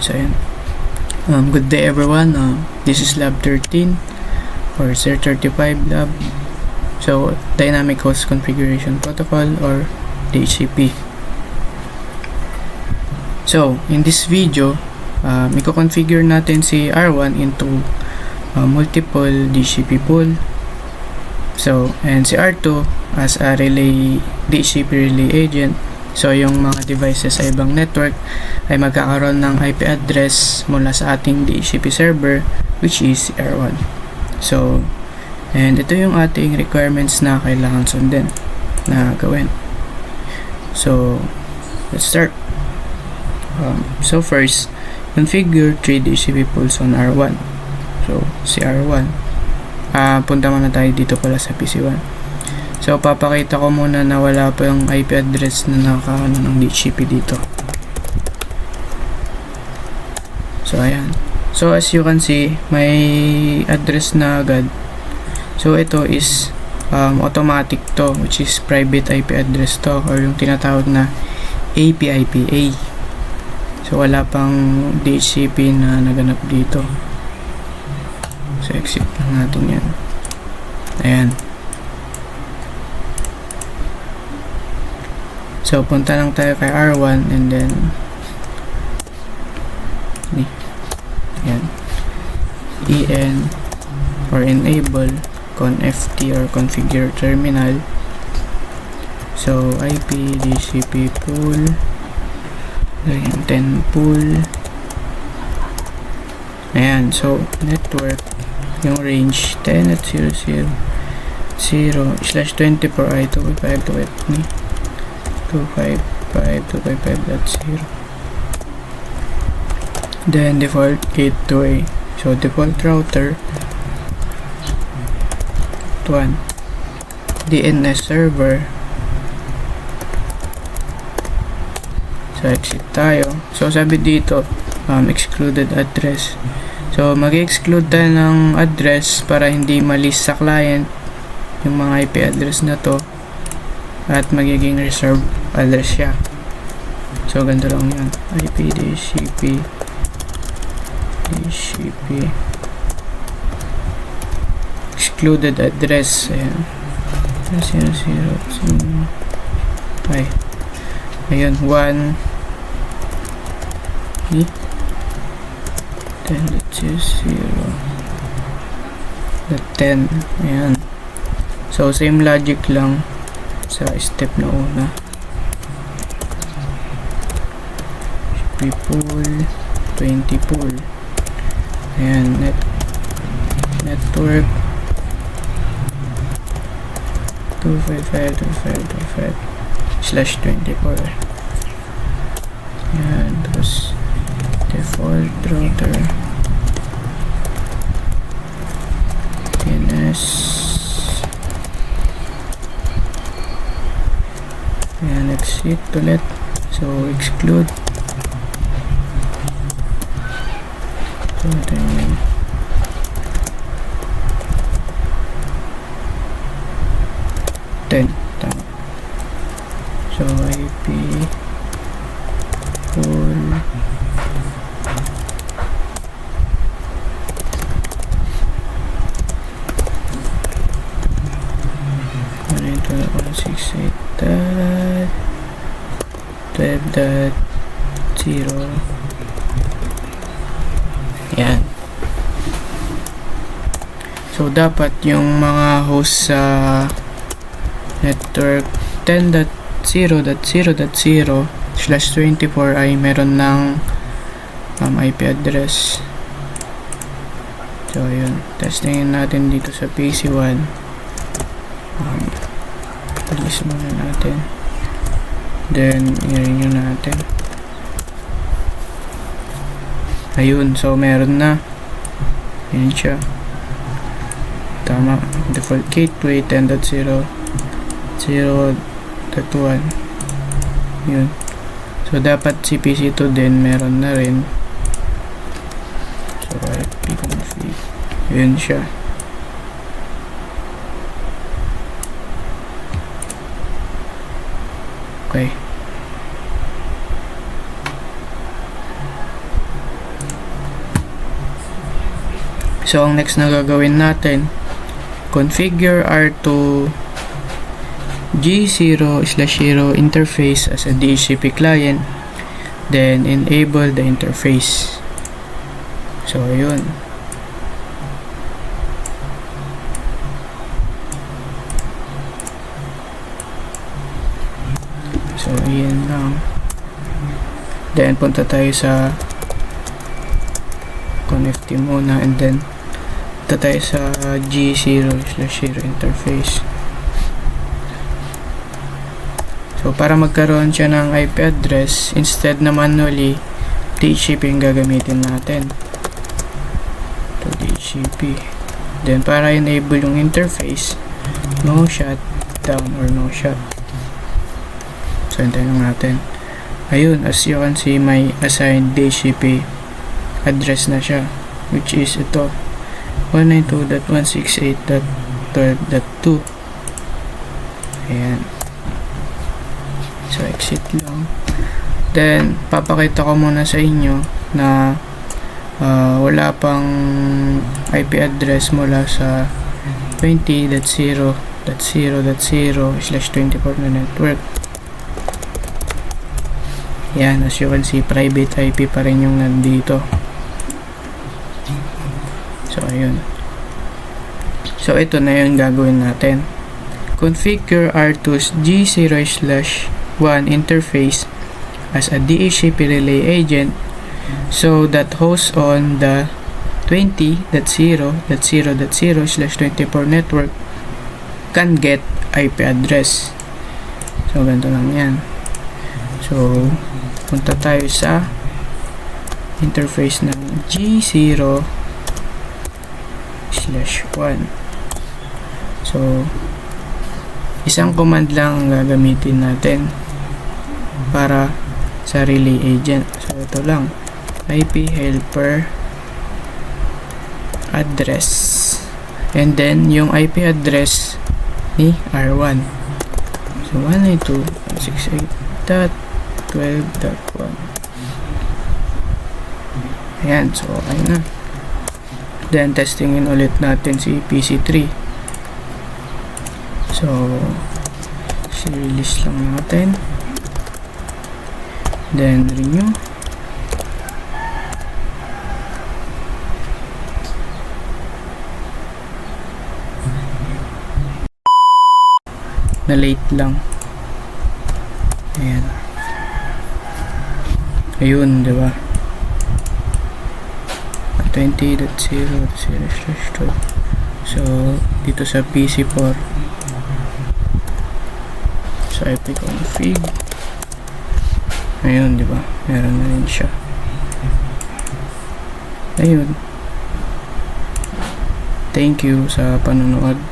So ayan. Good day everyone. This is Lab 13 or SIR35 Lab. So Dynamic Host Configuration Protocol or DHCP. So in this video, i-configure natin si R1 into multiple DHCP pool. So and si R2 as a DHCP relay agent. So yung mga devices sa ibang network ay magkakaroon ng IP address mula sa ating DHCP server, which is R1. So and ito yung ating requirements na kailangan sundin na gawin. So let's start. So first, configure 3 DHCP pools on R1. So si R1, punta muna tayo dito pala sa PC1. So papakita ko muna na wala pa yung IP address na nakaano ng DHCP dito. So ayan. So as you can see, may address na agad. So ito is automatic to, which is private IP address to, or yung tinatawag na APIPA. So wala pang DHCP na naganap dito. So exit lang natin yan. Ayan. So punta lang tayo kay R1 and then ayan, en or enable conft or configure terminal. So IP DHCP pool, ayan, 10 pool. Ayan, so network, yung range 10.0.0/24i255.2 255.255.0. Then default gateway. So default router 1 DNS server. So exit tayo. So sabi dito excluded address. So mag-exclude tayo ng address para hindi malist sa client yung mga IP address na to at magiging reserved address siya. So ganito lang yan, IP DHCP excluded address. Ayan, 0 ay ayun, 1 10. Ayan, so same logic lang sa step na una. Pool 20 pool. Ayan, network 255.255.24. Ayan, tapos default router DNS. Ayan, exit ulit. So exclude. So then 10. Tama. So IP pool .12.0. Yan. So dapat yung mga host sa network 10.0.0.0/24 ay meron ng IP address. So yun, testingin natin dito sa PC1. Alis muna natin, then i-renew natin. Ayun, so meron na. Yan siya, tama. Default gateway 10.0.0.1. yun. So dapat si PC2 din meron na rin. So IP config, yun siya. Okay. So, ang next na gagawin natin, configure R2 G0/0 interface as a DHCP client, then enable the interface. So, ayun. So, ayan lang. Then, punta tayo sa ConnFT muna, and then punta tayo sa G0/0 interface. So, para magkaroon siya ng IP address, instead na manually, DHCP yung gagamitin natin. So, DHCP. Then, para enable yung interface, no shutdown or no shut. So, hintayin lang natin. Ayun, as you can see, may assigned DHCP address na siya, which is ito, 192.168.12.2. Ayan. So, exit lang. Then, papakita ko muna sa inyo na wala pang IP address mula sa 20.0.0.0/24 na network. Yan, as you can see, private IP pa rin yung nandito. So, ayun. So, ito na yung gagawin natin. Configure R2's G0/1 interface as a DHCP relay agent so that hosts on the 20.0.0.0/24 network can get IP address. So, ganito lang yan. So, punta tayo sa interface ng G0/1. So, isang command lang ang gagamitin natin para sa relay agent. So, ito lang, IP helper address, and then yung IP address ni R1. So, 192.168.12.1. ayan, so okay na. Then, testingin ulit natin si PC3. So, release lang natin. Then, renew. Na late lang. Ayan. Ayun, diba? 20.0.0/12. So, dito sa PC4, sa IP config, ayun, diba? Meron na rin siya. Ayun. Thank you sa panonood.